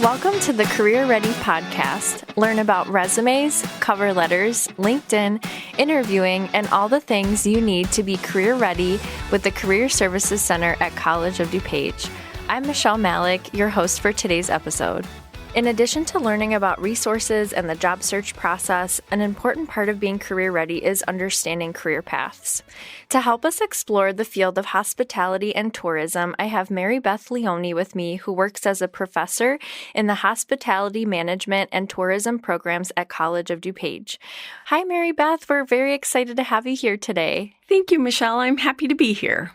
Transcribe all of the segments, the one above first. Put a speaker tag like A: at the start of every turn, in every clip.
A: Welcome to the Career Ready podcast. Learn about resumes, cover letters, LinkedIn, interviewing, and all the things you need to be career ready with the Career Services Center at College of DuPage. I'm Michelle Malik, your host for today's episode. In addition to learning about resources and the job search process, an important part of being career ready is understanding career paths. To help us explore the field of hospitality and tourism, I have Mary Beth Leone with me, who works as a professor in the hospitality management and tourism programs at College of DuPage. Hi, Mary Beth. We're very excited to have you here today.
B: Thank you, Michelle. I'm happy to be here.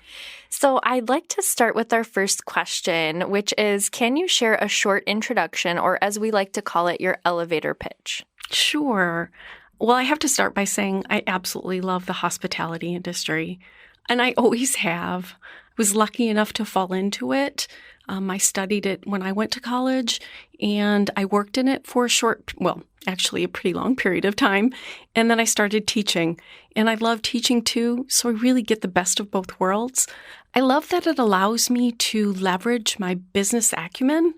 A: So I'd like to start with our first question, which is, can you share a short introduction, or as we like to call it, your elevator pitch?
B: Sure. Well, I have to start by saying I absolutely love the hospitality industry, and I always have. I was lucky enough to fall into it. I studied it when I went to college, and I worked in it for a pretty long period of time. And then I started teaching, and I love teaching too. So I really get the best of both worlds. I love that it allows me to leverage my business acumen,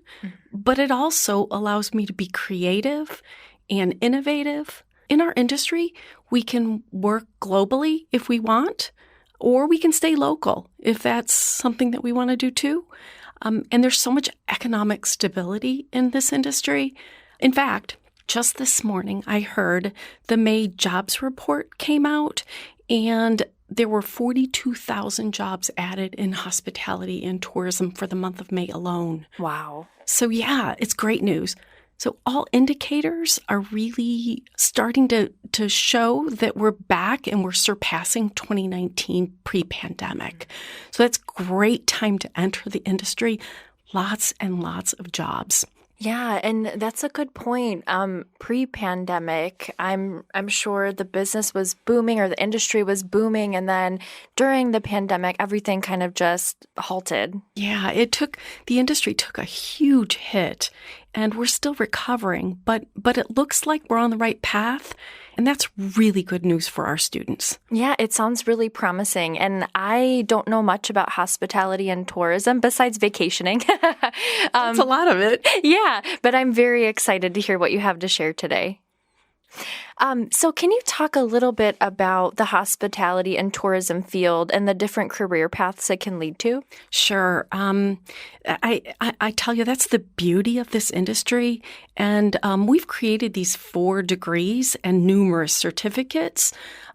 B: but it also allows me to be creative and innovative. In our industry, we can work globally if we want, or we can stay local if that's something that we want to do too. And there's so much economic stability in this industry. In fact, just this morning, I heard the May jobs report came out, and there were 42,000 jobs added in hospitality and tourism for the month of May alone.
A: Wow.
B: So yeah, it's great news. So all indicators are really starting to show that we're back and we're surpassing 2019 pre-pandemic. So that's a great time to enter the industry. Lots and lots of jobs.
A: Yeah, and that's a good point. Pre-pandemic, I'm sure the business was booming, or the industry was booming, and then during the pandemic, everything kind of just halted.
B: Yeah, the industry took a huge hit, and we're still recovering, but it looks like we're on the right path. And that's really good news for our students.
A: Yeah, it sounds really promising. And I don't know much about hospitality and tourism besides vacationing.
B: That's a lot of it.
A: Yeah, but I'm very excited to hear what you have to share today. So can you talk a little bit about the hospitality and tourism field and the different career paths it can lead to?
B: Sure. I tell you, that's the beauty of this industry. And we've created these 4 degrees and numerous certificates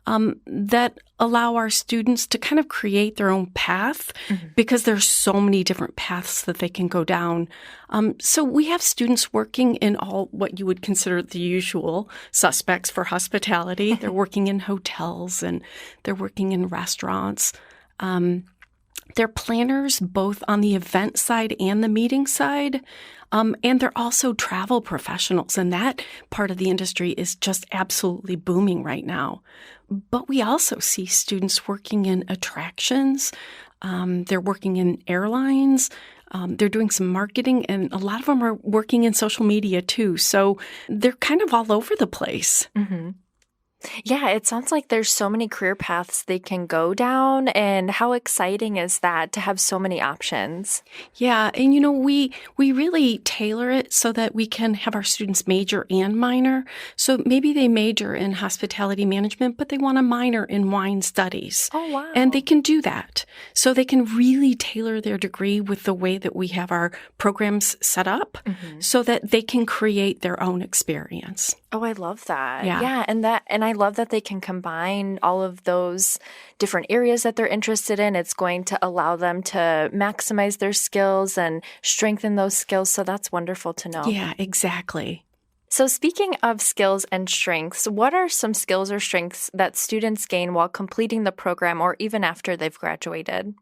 B: that allow our students to kind of create their own path, because there's so many different paths that they can go down. So we have students working in all what you would consider the usual suspects for hospitality. They're working in hotels and they're working in restaurants. They're planners both on the event side and the meeting side. And they're also travel professionals, and that part of the industry is just absolutely booming right now. But we also see students working in attractions. They're working in airlines. They're doing some marketing, and a lot of them are working in social media too. So they're kind of all over the place.
A: Mm-hmm. Yeah, it sounds like there's so many career paths they can go down, and how exciting is that to have so many options?
B: Yeah, and we really tailor it so that we can have our students major and minor. So maybe they major in hospitality management, but they want a minor in wine studies.
A: Oh, wow.
B: And they can do that. So they can really tailor their degree with the way that we have our programs set up, so that they can create their own experience.
A: Oh, I love that.
B: Yeah.
A: And I love that they can combine all of those different areas that they're interested in. It's going to allow them to maximize their skills and strengthen those skills. So that's wonderful to know.
B: Yeah, exactly.
A: So speaking of skills and strengths, what are some skills or strengths that students gain while completing the program or even after they've graduated?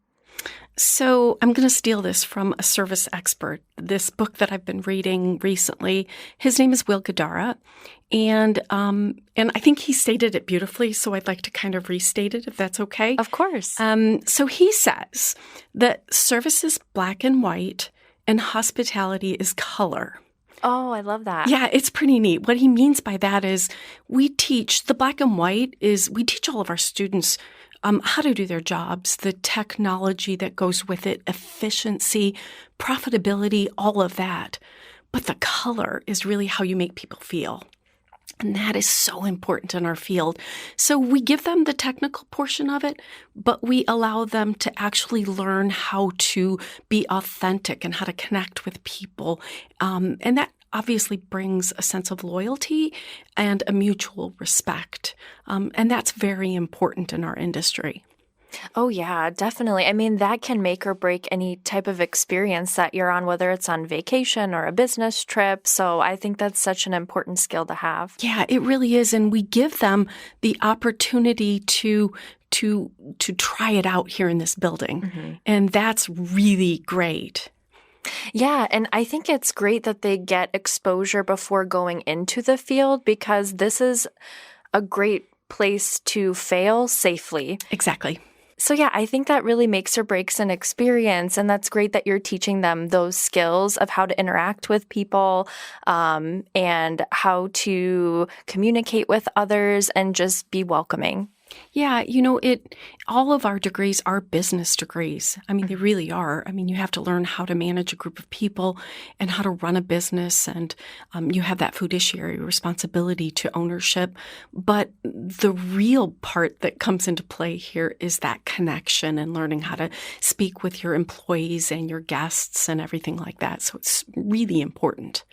B: So I'm going to steal this from a service expert, this book that I've been reading recently. His name is Will Gadara, and I think he stated it beautifully, so I'd like to kind of restate it, if that's okay.
A: Of course.
B: So he says that service is black and white, and hospitality is color.
A: Oh, I love that.
B: Yeah, it's pretty neat. What he means by that is we teach all of our students how to do their jobs, the technology that goes with it, efficiency, profitability, all of that. but the color is really how you make people feel. And that is so important in our field. So we give them the technical portion of it, but we allow them to actually learn how to be authentic and how to connect with people. And that obviously brings a sense of loyalty and a mutual respect. And that's very important in our industry.
A: Oh, yeah, definitely. I mean, that can make or break any type of experience that you're on, whether it's on vacation or a business trip. So I think that's such an important skill to have.
B: Yeah, it really is. And we give them the opportunity to try it out here in this building. Mm-hmm. And that's really great.
A: Yeah, and I think it's great that they get exposure before going into the field, because this is a great place to fail safely.
B: Exactly.
A: So yeah, I think that really makes or breaks an experience, and that's great that you're teaching them those skills of how to interact with people, and how to communicate with others and just be welcoming.
B: Yeah, all of our degrees are business degrees. I mean, they really are. I mean, you have to learn how to manage a group of people and how to run a business, and you have that fiduciary responsibility to ownership. But the real part that comes into play here is that connection and learning how to speak with your employees and your guests and everything like that. So it's really important.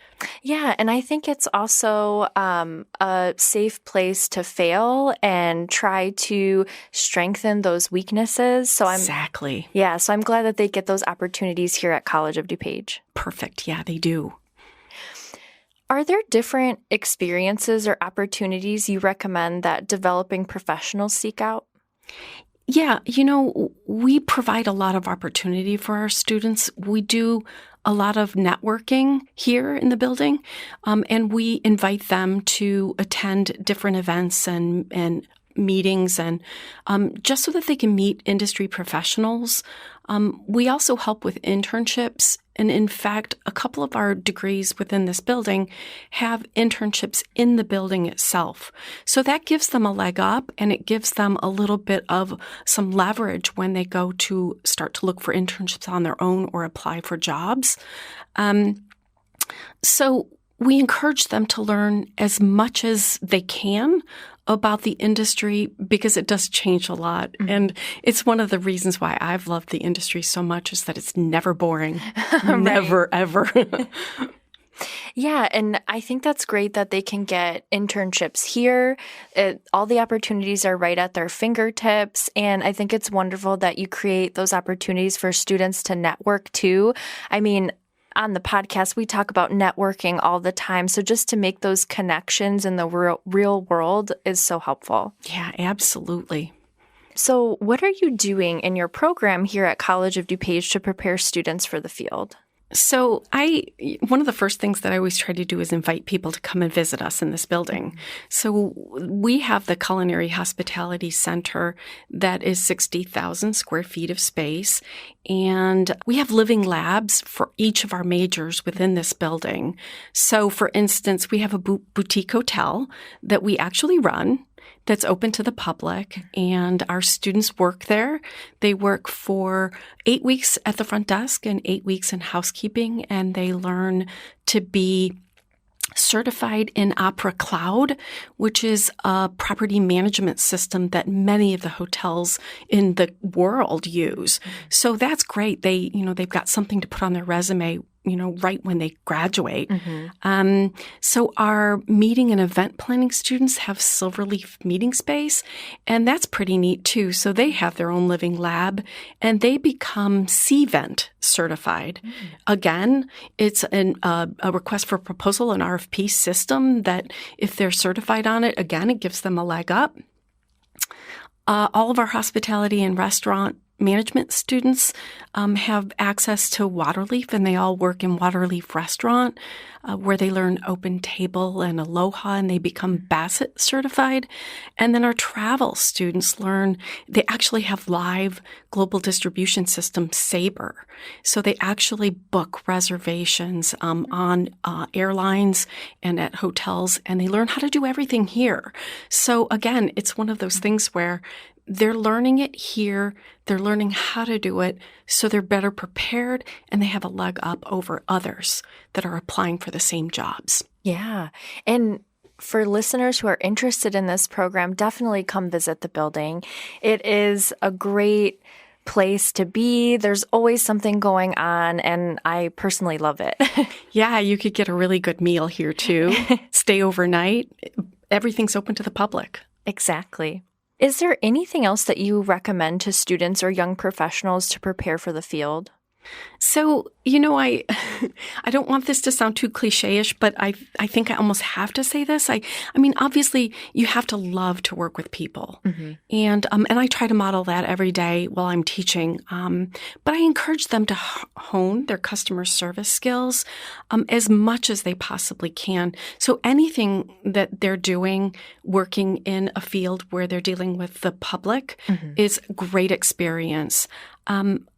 A: Yeah, and I think it's also a safe place to fail and try to strengthen those weaknesses.
B: Exactly.
A: Yeah, so I'm glad that they get those opportunities here at College of DuPage.
B: Perfect. Yeah, they do.
A: Are there different experiences or opportunities you recommend that developing professionals seek out?
B: Yeah, we provide a lot of opportunity for our students. We do a lot of networking here in the building, and we invite them to attend different events and meetings, and just so that they can meet industry professionals. We also help with internships. And in fact, a couple of our degrees within this building have internships in the building itself. So that gives them a leg up, and it gives them a little bit of some leverage when they go to start to look for internships on their own or apply for jobs. So we encourage them to learn as much as they can about the industry, because it does change a lot. Mm-hmm. And it's one of the reasons why I've loved the industry so much, is that it's never boring. Never, ever.
A: Yeah, and I think that's great that they can get internships here. All the opportunities are right at their fingertips, and I think it's wonderful that you create those opportunities for students to network too. I mean, on the podcast, we talk about networking all the time. So just to make those connections in the real world is so helpful.
B: Yeah, absolutely.
A: So what are you doing in your program here at College of DuPage to prepare students for the field?
B: So one of the first things that I always try to do is invite people to come and visit us in this building. So we have the Culinary Hospitality Center that is 60,000 square feet of space. And we have living labs for each of our majors within this building. So for instance, we have a boutique hotel that we actually run, that's open to the public, and our students work there. They work for 8 weeks at the front desk and 8 weeks in housekeeping, and they learn to be certified in Opera Cloud, which is a property management system that many of the hotels in the world use. So that's great. They've got something to put on their resume, right when they graduate. Mm-hmm. So our meeting and event planning students have Silverleaf meeting space, and that's pretty neat too. So they have their own living lab, and they become CVent certified. Mm-hmm. Again, it's a request for proposal, an RFP system that if they're certified on it, again, it gives them a leg up. All of our hospitality and restaurant management students have access to Waterleaf, and they all work in Waterleaf Restaurant, where they learn Open Table and Aloha, and they become Bassett certified. And then our travel students they actually have live global distribution system, Sabre. So they actually book reservations on airlines and at hotels, and they learn how to do everything here. So again, it's one of those things where they're learning it here. They're learning how to do it, so they're better prepared and they have a leg up over others that are applying for the same jobs.
A: Yeah. And for listeners who are interested in this program, definitely come visit the building. It is a great place to be. There's always something going on, and I personally love it.
B: Yeah, you could get a really good meal here too. Stay overnight. Everything's open to the public.
A: Exactly. Is there anything else that you recommend to students or young professionals to prepare for the field?
B: So, I don't want this to sound too cliche-ish, but I think I almost have to say this. I mean, obviously, you have to love to work with people. Mm-hmm. And I try to model that every day while I'm teaching. But I encourage them to hone their customer service skills as much as they possibly can. So anything that they're doing, working in a field where they're dealing with the public, is great experience.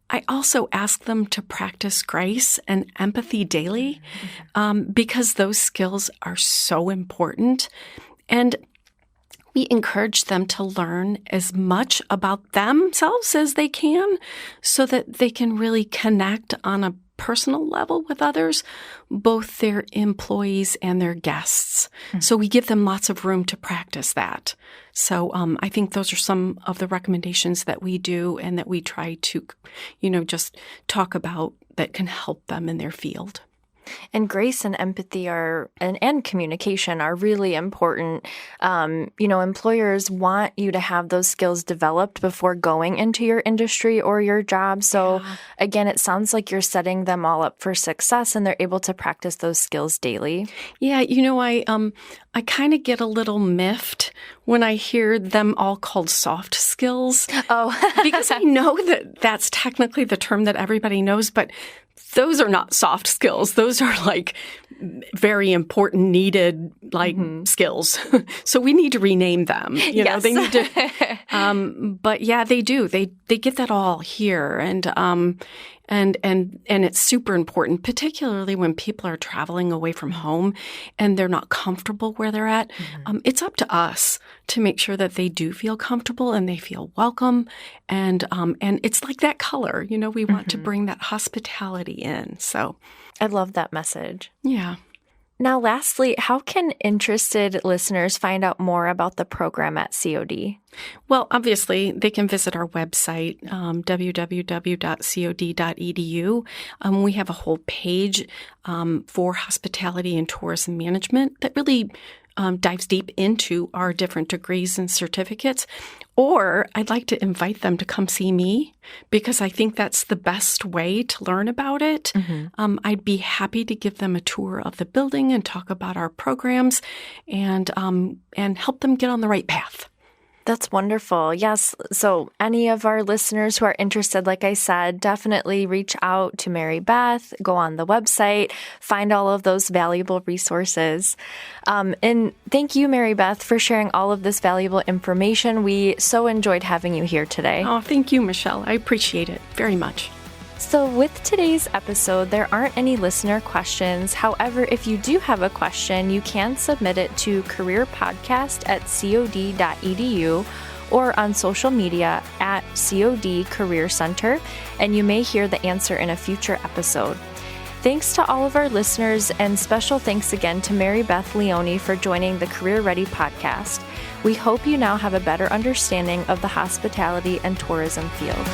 B: I also ask them to practice grace and empathy daily because those skills are so important. And we encourage them to learn as much about themselves as they can so that they can really connect on a personal level with others, both their employees and their guests. Mm-hmm. So we give them lots of room to practice that. So I think those are some of the recommendations that we do and that we try to, just talk about that can help them in their field.
A: And grace and empathy and communication are really important. Employers want you to have those skills developed before going into your industry or your job. So again, it sounds like you're setting them all up for success and they're able to practice those skills daily.
B: Yeah, I kind of get a little miffed when I hear them all called soft skills.
A: Oh,
B: because I know that that's technically the term that everybody knows, but those are not soft skills. Those are like very important, needed skills. So we need to rename them.
A: Yes.
B: They need to. But yeah, they do. They get that all here, and it's super important, particularly when people are traveling away from home and they're not comfortable where they're at. Mm-hmm. It's up to us to make sure that they do feel comfortable and they feel welcome. And it's like that color, we want to bring that hospitality in. So
A: I love that message.
B: Yeah.
A: Now, lastly, how can interested listeners find out more about the program at COD?
B: Well, obviously, they can visit our website, www.cod.edu. We have a whole page for hospitality and tourism management that really dives deep into our different degrees and certificates. Or I'd like to invite them to come see me because I think that's the best way to learn about it. Mm-hmm. I'd be happy to give them a tour of the building and talk about our programs and help them get on the right path.
A: That's wonderful. Yes. So any of our listeners who are interested, like I said, definitely reach out to Mary Beth, go on the website, find all of those valuable resources. And thank you, Mary Beth, for sharing all of this valuable information. We so enjoyed having you here today.
B: Oh, thank you, Michelle. I appreciate it very much.
A: So with today's episode, there aren't any listener questions. However, if you do have a question, you can submit it to careerpodcast@cod.edu or on social media at COD Career Center, and you may hear the answer in a future episode. Thanks to all of our listeners, and special thanks again to Mary Beth Leone for joining the Career Ready podcast. We hope you now have a better understanding of the hospitality and tourism field.